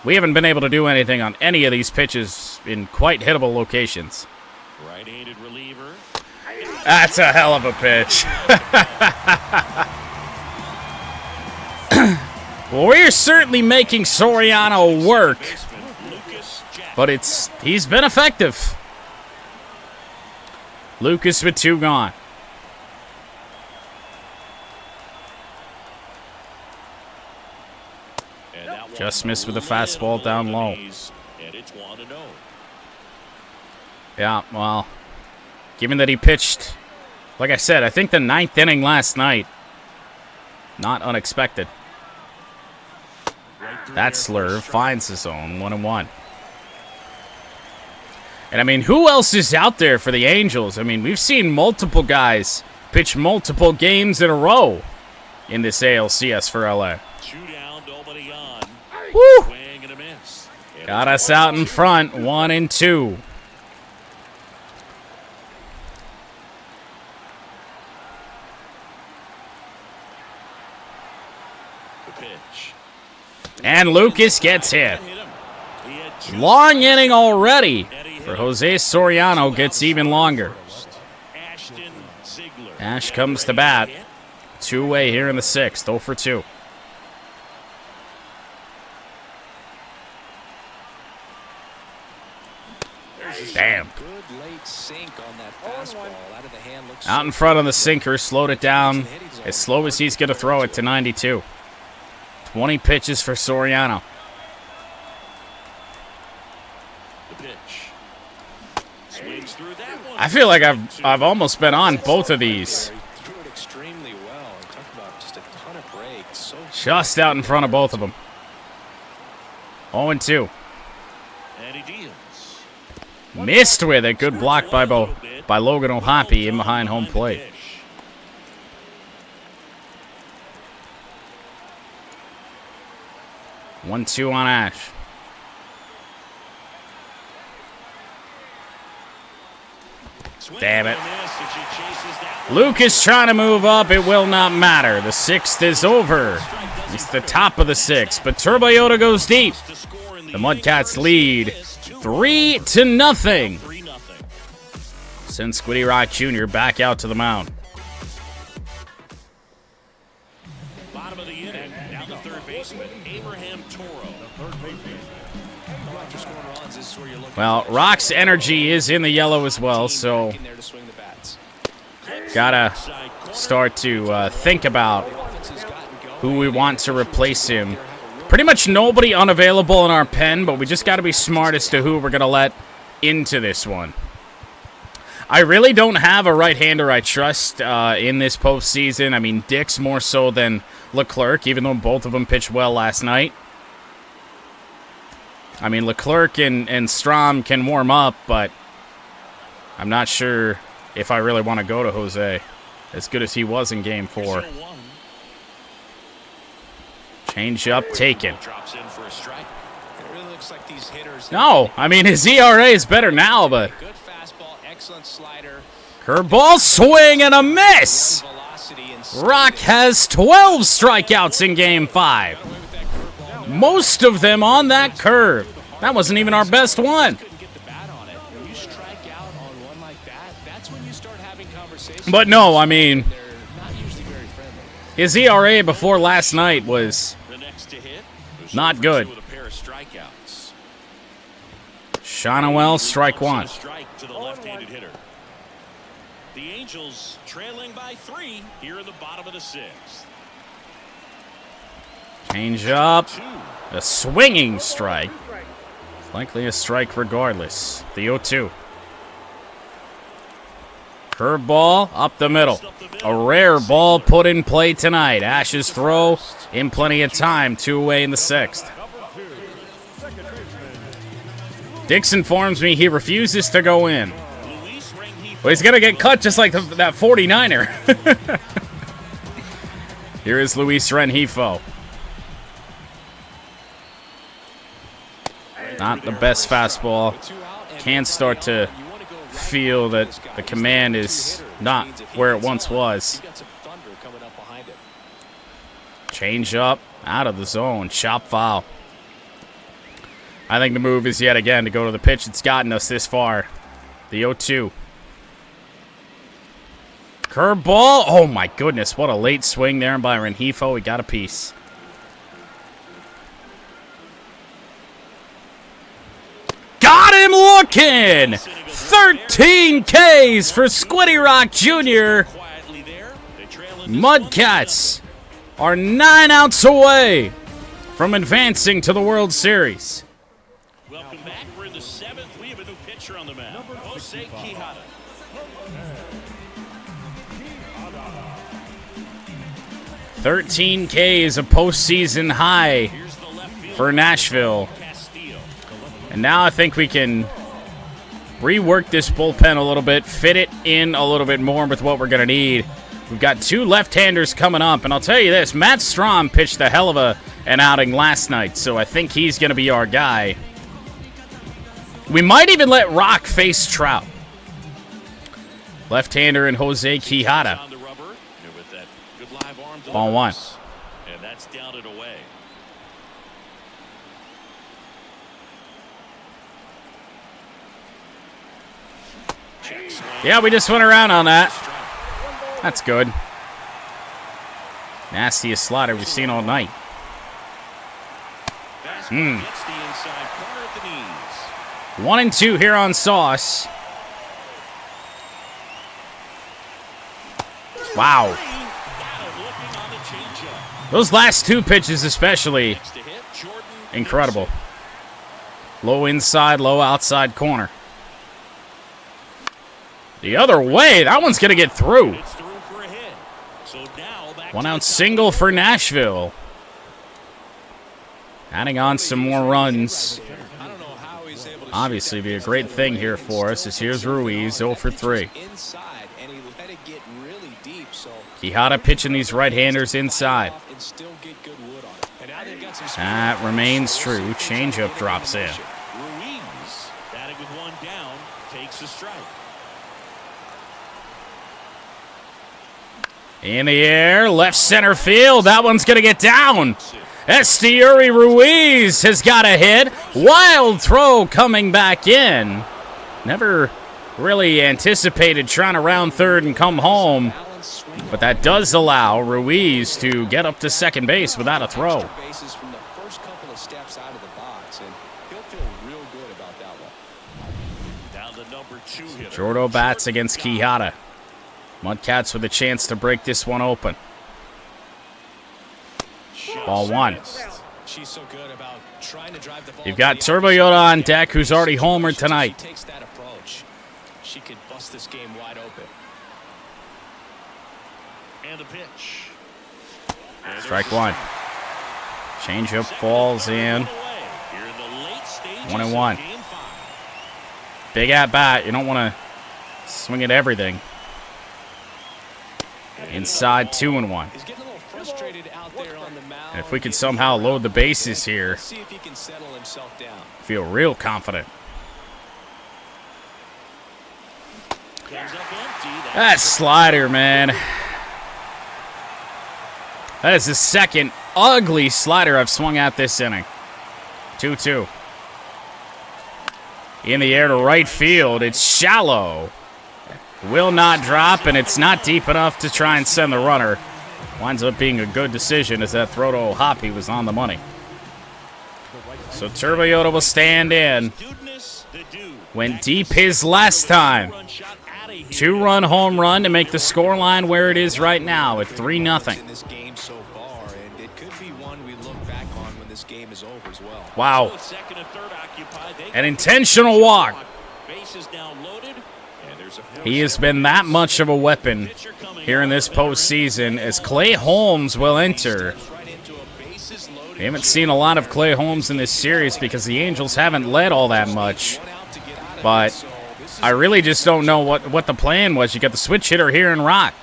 we haven't been able to do anything on any of these pitches in quite hittable locations. Right-handed reliever. That's a hell of a pitch. Well, we're certainly making Soriano work, but he's been effective. Lucas with 2 gone. Just missed with the fastball down low. Yeah, well, given that he pitched, like I said, I think the 9th inning last night, not unexpected. That slurve finds his own 1-1. And I mean, who else is out there for the Angels? I mean, we've seen multiple guys pitch multiple games in a row in this ALCS for LA. Woo! Got us out in front, 1-2. And Lucas gets hit. Long inning already for Jose Soriano. Gets even longer. Ash comes to bat. 2-way here in the 6th. 0 for 2. Damn. Out in front on the sinker. Slowed it down as slow as he's going to throw it to 92. 20 pitches for Soriano. I feel like I've almost been on both of these. Just out in front of both of them. 0-2. Missed with it. Good block by Logan O'Hoppe in behind home plate. One, 2 on Ash. Damn it. Lucas trying to move up. It will not matter. The 6th is over. It's the top of the 6th, but Turboyota goes deep. The MudCats lead 3-0. Send Squiddy Rock Jr. back out to the mound. Bottom of the inning, down the third baseman, Abraham Toro. Well, Rock's energy is in the yellow as well, so gotta start to think about who we want to replace him. Pretty much nobody unavailable in our pen, but we just got to be smart as to who we're going to let into this one. I really don't have a right-hander I trust in this postseason. I mean, Dick's more so than Leclerc, even though both of them pitched well last night. I mean, Leclerc and Strom can warm up, but I'm not sure if I really want to go to Jose, as good as he was in Game 4. Change up taken. No, I mean, his ERA is better now, but curveball swing and a miss. Rock has 12 strikeouts in Game 5. Most of them on that curve. That wasn't even our best one. But no, I mean, his ERA before last night was not good. Shonowell, strike 1. The Angels trailing by 3 here in the bottom of the 6th. Change up. A swinging strike. Likely a strike regardless. The 0-2. Curveball up the middle. A rare ball put in play tonight. Ash's throw in plenty of time. 2 away in the 6th. Dix informs me he refuses to go in. Well, he's going to get cut just like that 49er. Here is Luis Rengifo. Not the best fastball. Can start to feel that the command is not where it once was. Change up, out of the zone, chop foul. I think the move is yet again to go to the pitch that's gotten us this far. The 0-2. Curveball. Oh my goodness, what a late swing there by Rengifo. He got a piece. Got him looking! 13 Ks for Squiddy Rock Jr. MudCats are 9 outs away from advancing to the World Series. Welcome back. We're in the 7th. We have a new pitcher on the mound. Jose Quijada. 13 K is a postseason high for Nashville. And now I think we can rework this bullpen a little bit, fit it in a little bit more with what we're going to need. We've got 2 left-handers coming up, and I'll tell you this, Matt Strahm pitched a hell of an outing last night, so I think he's going to be our guy. We might even let Rock face Trout. Left-hander and Jose Quijada. Ball 1. And that's down and away. Yeah, we just went around on that. That's good. Nastiest slider we've seen all night. 1-2 here on Sauce. Wow. Those last 2 pitches especially, incredible. Low inside, low outside corner. The other way, that one's going to get through. 1 out single for Nashville. Adding on some more runs. Obviously be a great thing here for us, as here's Ruiz, 0 for 3. Quijada pitching these right-handers inside. That remains true. Changeup drops in. Ruiz, batting with 1 down, takes a strike. In the air, left center field. That one's going to get down. Esteury Ruiz has got a hit. Wild throw coming back in. Never really anticipated trying to round third and come home. But that does allow Ruiz to get up to second base without a throw. Jordo bats against Quijada. MudCats with a chance to break this one open. Ball 1. You've got Turbo Yoda on deck, who's already homered tonight. She could bust this game wide open. And a pitch. Strike 1. Changeup falls in. 1-1. Big at bat. You don't want to swing at everything. Inside 2-1. And if we can somehow load the bases here, feel real confident. That slider, man. That is the second ugly slider I've swung at this inning. 2-2. In the air to right field. It's shallow. Will not drop, and it's not deep enough to try and send the runner. Winds up being a good decision, as that throw to O'Hoppe was on the money. So Turbo Yoda will stand in. Went deep his last time. 2-run home run to make the scoreline where it is right now at 3-0. Wow. An intentional walk. He has been that much of a weapon here in this postseason, as Clay Holmes will enter We haven't seen a lot of Clay Holmes in this series because the Angels haven't led all that much. But I really just don't know what the plan was. You got the switch hitter here in Rock.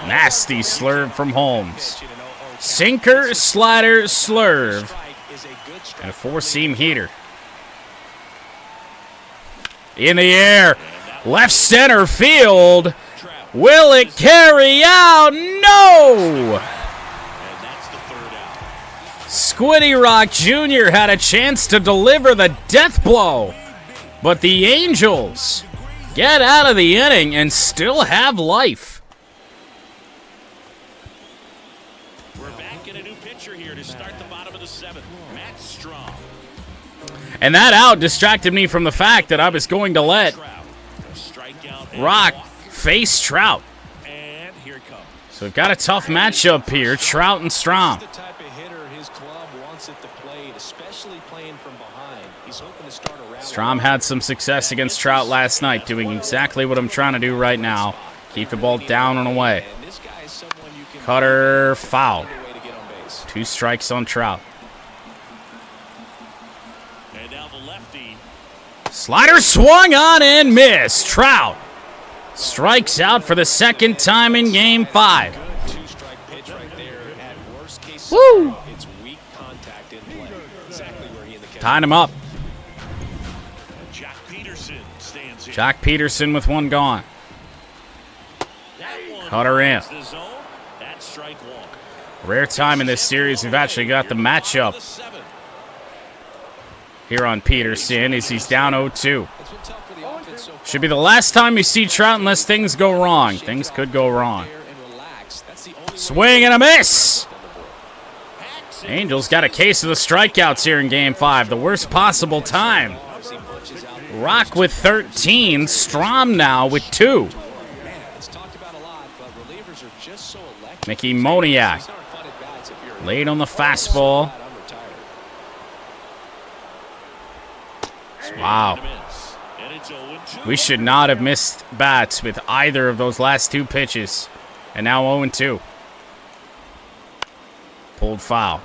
Nasty slurve from Holmes. Sinker, slider, slurve. And a four-seam heater. In the air. Left center field. Will it carry out? No! Squiddy Rock Jr. had a chance to deliver the death blow. But the Angels get out of the inning and still have life. We're back in a new pitcher here to start the bottom of the seventh. Matt Strom. And that out distracted me from the fact that I was going to let Rock face Trout. And here it comes. So we've got a tough matchup here, Trout and Strom. The type of hitter his club wants at the plate, especially playing from behind. He's hoping to start around. Strom had some success against Trout last night, doing exactly what I'm trying to do right now. Keep the ball down and away. Cutter, foul. 2 strikes on Trout. And now the lefty. Slider swung on and missed. Trout strikes out for the second time in Game 5. Two-strike pitch right there. At worst case Woo! it's weak contact in play. Exactly where he and the catcher. Tied him up. Jack Peterson stands in. Jack Peterson with one gone. That one Cutter in. finds the zone. That's strike one. Rare time in this series, we've actually got the matchup The seventh. here on Peterson as he's down 0-2. It's been tough for the offense so far. Should be the last time you see Trout unless things go wrong. Things could go wrong. And relax. That's the only Swing and a miss. Hacks it. Angels got a case of the strikeouts here in Game 5. The worst possible time. Rock with 13. Strom now with 2. It's talked about a lot, but relievers are just so electric. Mickey Moniak These aren't fun at bats if you're late on the fastball. I'm retired. Wow. And a miss. And it's 0-2. We should not have missed bats with either of those last 2 pitches. And now 0-2. Pulled foul.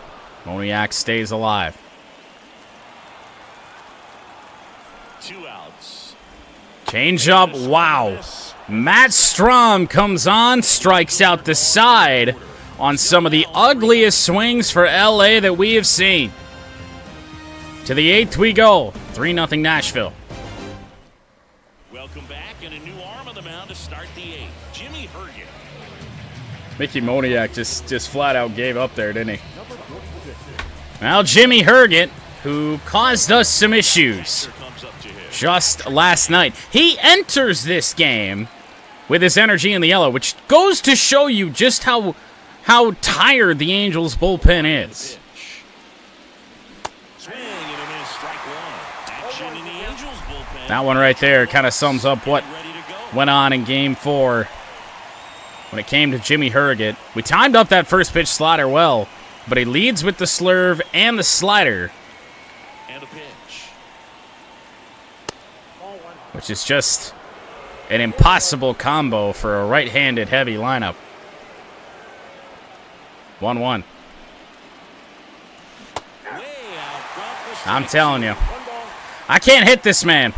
Moniak stays alive. 2 outs. Change up. Wow. Matt Strom comes on, strikes out the side on some of the ugliest swings for LA that we have seen. To the 8th we go. 3-0 Nashville. Welcome back, and a new arm on the mound to start the 8th. Jimmy Herget. Mickey Moniak just flat out gave up there, didn't he? Well, Jimmy Herget, who caused us some issues Comes up to hit. just last night. He enters this game with his energy in the yellow, which goes to show you just how tired the Angels bullpen is. Swing and a miss, strike one. Action in the Angels bullpen. That one right there kind of sums up what Ready to go. went on in Game 4 when it came to Jimmy Herget. We timed up that first pitch slider well, but he leads with the slurve and the slider, And a pitch. which is just an impossible combo for a right-handed heavy lineup. 1-1. Way out front for I'm strike telling two. you, I can't hit this man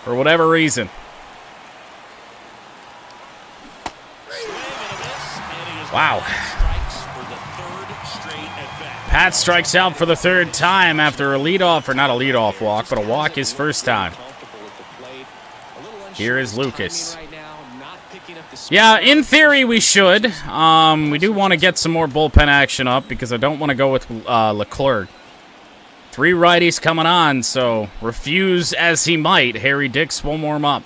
for whatever reason. Swing and a miss, and he is Wow. strikes for the 3rd straight at bat. Pat strikes out for the 3rd time after a leadoff, or not a leadoff walk, but a walk his first time. Comfortable at the plate. A little unsure Here is of his Lucas. timing right now, not picking up the speed. Yeah, in theory we should. We do want to get some more bullpen action up because I don't want to go with Leclerc. 3 righties coming on, so refuse as he might, Harry Dix will warm up.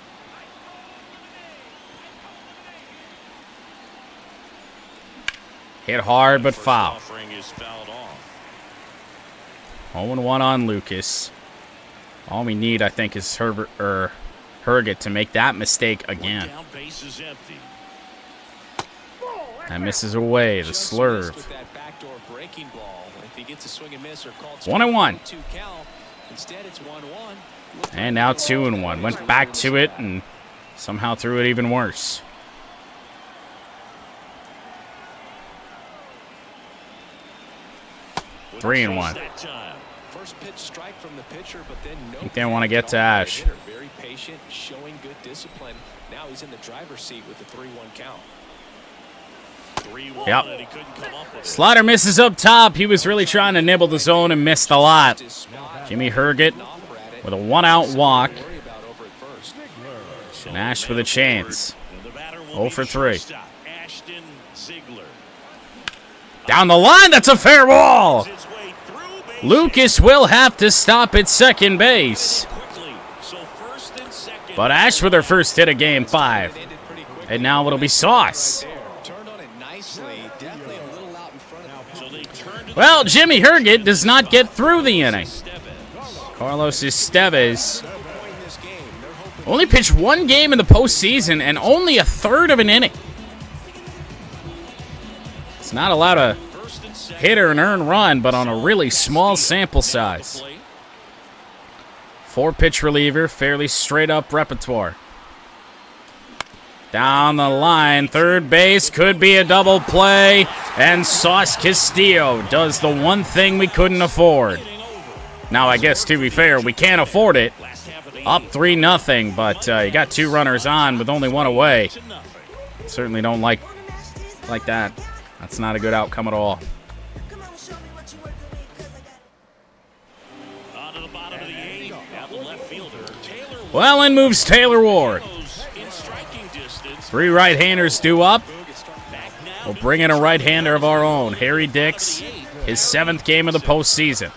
Hit hard but foul. Offering is fouled off. 0-1 on Lucas. All we need, I think, is Herget to make that mistake again. Down base is empty. That misses away, the Just slurve. missed with that backdoor breaking ball. If he gets a swing and miss or called 1-1. 2 count, instead it's 1-1. And now 2-1. Went back to it and somehow threw it even worse. 3-1. First pitch strike from the pitcher, but then no. I think they want to get to Ash. Very patient, showing good discipline. Now he's in the driver's seat with the 3-1 count. Yep. Slider misses up top. He was really trying to nibble the zone and missed a lot. Jimmy Herget with a 1-out walk. And Ash with a chance. 0 for 3. Down the line, that's a fair ball. Lucas will have to stop at second base. But Ash with her first hit of game 5. And now it'll be Sauce. Well, Jimmy Herget does not get through the inning. Carlos Estevez only pitched 1 game in the postseason and only a third of an inning. It's not allowed to hit or an earned run, but on a really small sample size. 4-pitch reliever, fairly straight up repertoire. Down the line, third base, could be a double play, and Sauce Castillo does the one thing we couldn't afford. Now, I guess, to be fair, we can't afford it. Up 3-0, but you got 2 runners on with only 1 away. Certainly don't like that. That's not a good outcome at all. Well, in moves Taylor Ward. 3 right-handers due up. We'll bring in a right-hander of our own, Harry Dix, his 7th game of the postseason.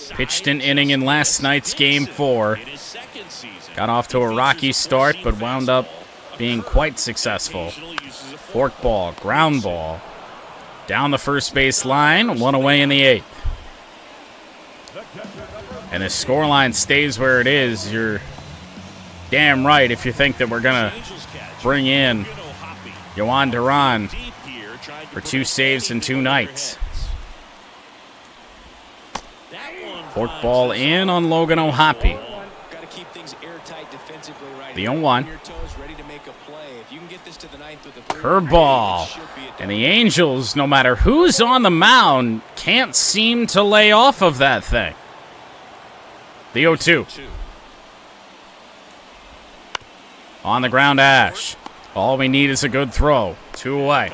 Pitched an inning in last night's game 4. Got off to a rocky start, but wound up being quite successful. Fork ball, ground ball. Down the first base line, 1 away in the 8th. And the scoreline stays where it is. You're damn right if you think that we're going to bring in Yohan Duran for 2 saves in 2 nights. Fork ball in on Logan O'Hoppe. The 0-1. Curveball. And the Angels, no matter who's on the mound, can't seem to lay off of that thing. The 0-2. On the ground, Ash. All we need is a good throw. 2 away.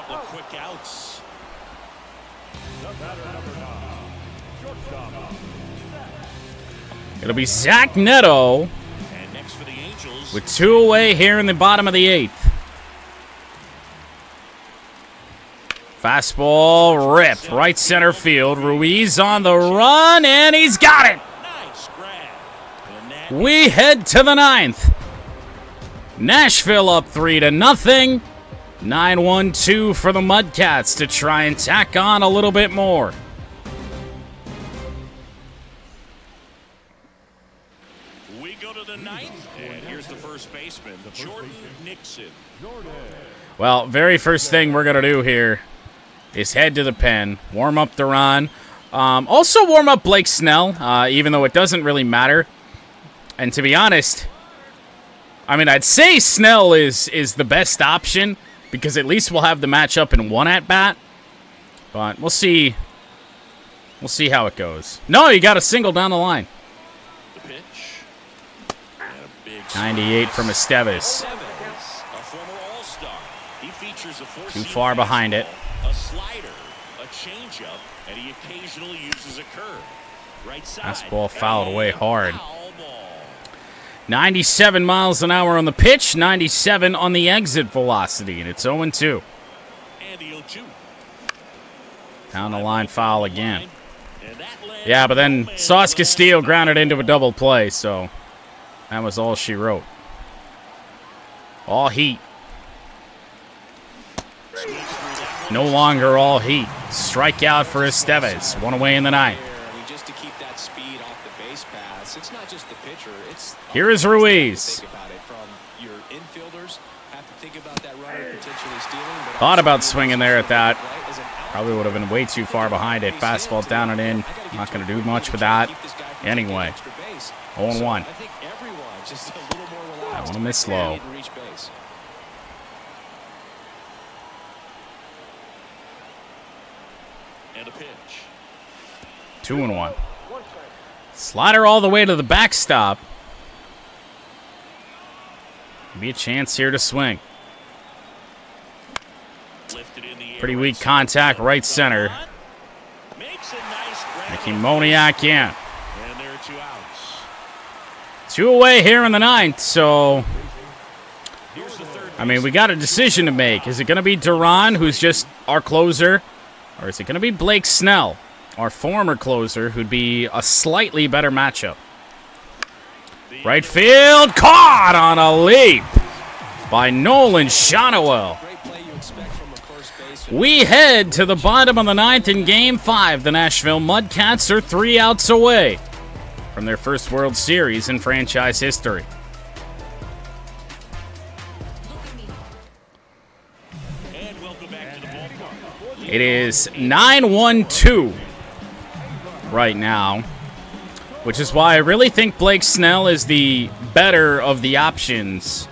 It'll be Zach Neto with 2 away here in the bottom of the 8th. Fastball ripped right center field. Ruiz on the run, and he's got it. We head to the 9th. Nashville up 3-0. 9-1-2 for the MudCats to try and tack on a little bit more. We go to the 9th, and here's the first baseman, Jordan Nixon. Well, very first thing we're going to do here is head to the pen, warm up Duran. Also warm up Blake Snell, even though it doesn't really matter. And to be honest, I mean, I'd say Snell is the best option because at least we'll have the matchup in 1 at-bat. But we'll see. We'll see how it goes. No, you got a single down the line. 98 from Estevez. Too far behind it. A slider, a changeup, and he occasionally uses a curve. Right side. Fastball fouled away hard. 97 miles an hour on the pitch, 97 on the exit velocity, and it's 0-2. Down the line foul again. Yeah, but then Sauce Castillo grounded into a double play, so that was all she wrote. All heat. No longer all heat. Strikeout for Estevez. 1 away in the 9th. Here is Ruiz. Thought about swinging there at that. Probably would have been way too far behind it. Fastball down and in. Not going to do much with that. Anyway, 0-1. I want to miss low. And a pitch. 2-1. Slider all the way to the backstop. Maybe a chance here to swing. Pretty weak contact, right center. Making Moniak in. And there are 2 outs. 2 away here in the 9th, so... Here's the third. I mean, we got a decision to make. Is it going to be Duran, who's just our closer, or is it going to be Blake Snell, our former closer, who'd be a slightly better matchup? Right field, caught on a leap by Nolan Shonowell. We head to the bottom of the 9th in Game 5. The Nashville MudCats are 3 outs away from their first World Series in franchise history. And welcome back to the ballpark. It is 9-1-2 right now, which is why I really think Blake Snell is the better of the options.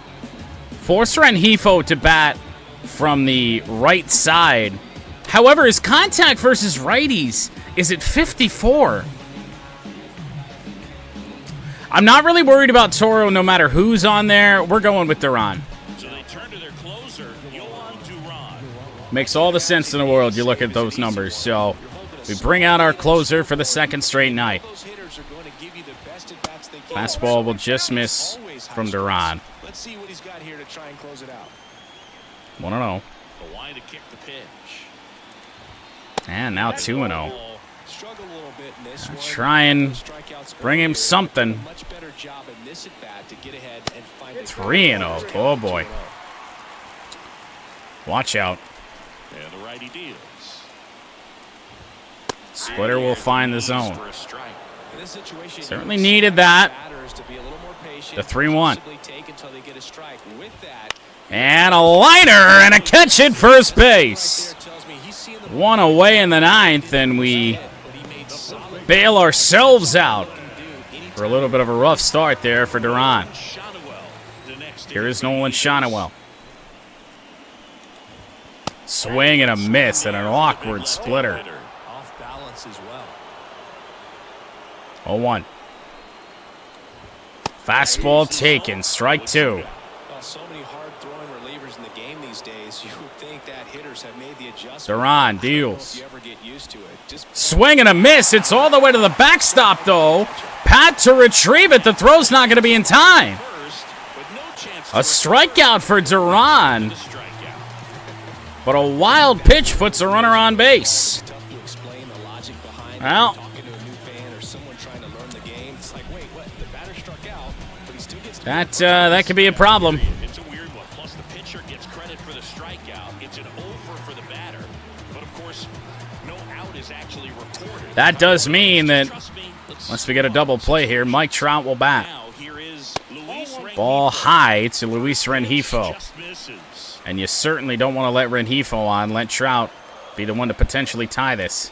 Force Rengifo to bat from the right side. However, his contact versus righties is at 54. I'm not really worried about Toro no matter who's on there. We're going with Duran. So they turn to their closer, Yohan Duran. Makes all the sense in the world. You look at those numbers. So we bring out our closer for the second straight night. Fastball will just miss from Duran. Let's see what he's got here to try and close it out. 1-0. The line to kick the pitch. And now 2-0. Struggled a little bit in this one. Try and bring him something. Much better job in this at bat to get ahead and find 3-0. Oh boy. Watch out. And the righty deals. Splitter will find the zone. For a strike. In this situation, Certainly needed that. batters to be a little more patient, The 3-1. possibly take until they get a strike. With that, And a liner and a catch at first base. tells me he's seeing the 1 away in the 9th, and we but he made solid bail ourselves out for a little bit of a rough start there for Duran. Shonowell, the next Here is Nolan Shonowell. Swing and a miss and an awkward splitter. off balance as well. 0-1. Fastball taken, strike 2. Well, so many hard-throwing relievers in the game these days. You would think that hitters have made the adjustment. Duran deals. You ever get used to it. Just Swing and a miss. It's all the way to the backstop, though. Pat to retrieve it. The throw's not going to be in time. first, with no chance A strikeout for Duran, to strike out. but a wild pitch puts a runner on base. tough to explain the logic behind Well. talking to a new fan or someone trying to learn the game. It's like, wait, what? The batter struck out, but he still gets That could be a problem. It's a weird one. Plus, the pitcher gets credit for the strikeout. It's an over for the batter. But, of course, no out is actually reported. That does mean that Trust me, let's unless we get a double play here, Mike Trout will bat. now. Here is Luis Rengifo. Ball high to Luis Rengifo. Just misses. And you certainly don't want to let Rengifo on. Let Trout be the one to potentially tie this,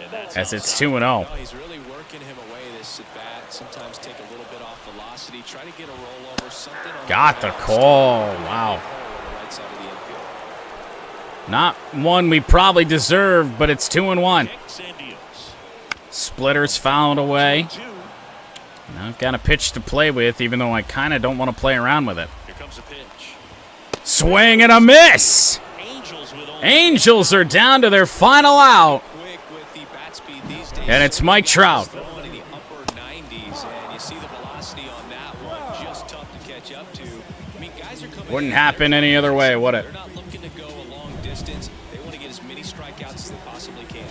And that's as it's outside. 2-0. No, he's really working him away this at bat. Sometimes take a little bit off velocity. Try to get a rollover. Something on Got the call. Wow. on the right side of the infield. Not one we probably deserved, but it's 2-1. Kicks and deals. Splitter's fouled away. 2. Now I've got a pitch to play with, even though I kind of don't want to play around with it. Here comes a pitch. Swing and a miss. Angels with only Angels are down to their final out, Quick with the bat speed these days. and it's Mike Trout. Throwing in the upper 90s, and you see the velocity on that one. Just tough to catch up to. I mean, guys are coming. Wouldn't in. happen any other way, would it? They're not looking to go a long distance. They want to get as many strikeouts as they possibly can.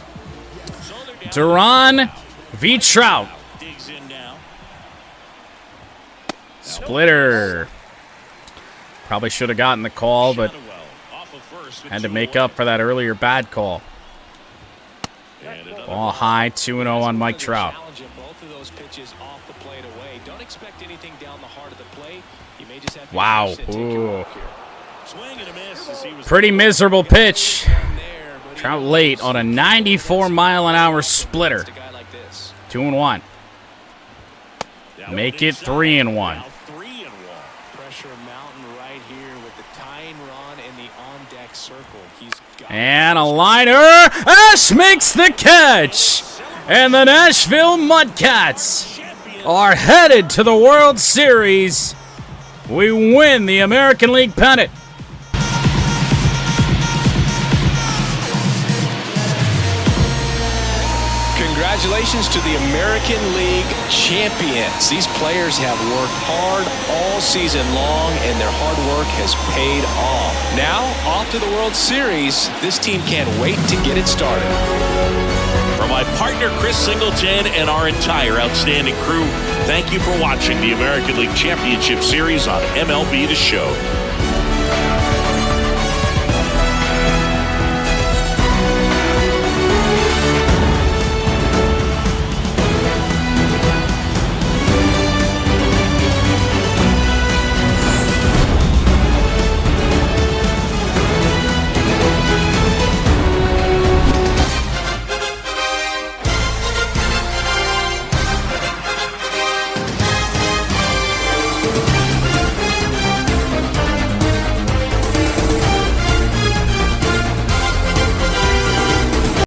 so they're down. Duran v. Trout. Digs in now. Splitter. Probably should have gotten the call, but Shonowell off of first with had to 2 make away. up for that earlier bad call. And another Ball high, 2-0 on Mike Trout. Challenge of both of those pitches off the plate away. Don't expect anything down the heart of the plate. You may just have to Wow. take your Ooh. walk here. swing and a miss as he was Pretty miserable pitch. There, but he Trout late on a 94-mile-an-hour splitter. a guy like this. 2-1. down Make the it inside. 3-1. Now 3-1. Pressure mountain right here with the tying run in the on-deck circle. He's got And a liner. Ash makes the catch. And the Nashville MudCats are headed to the World Series. We win the American League pennant. Congratulations to the American League champions. These players have worked hard all season long, and their hard work has paid off. Now, off to the World Series. This team can't wait to get it started. For my partner, Chris Singleton, and our entire outstanding crew, thank you for watching the American League Championship Series on MLB The Show.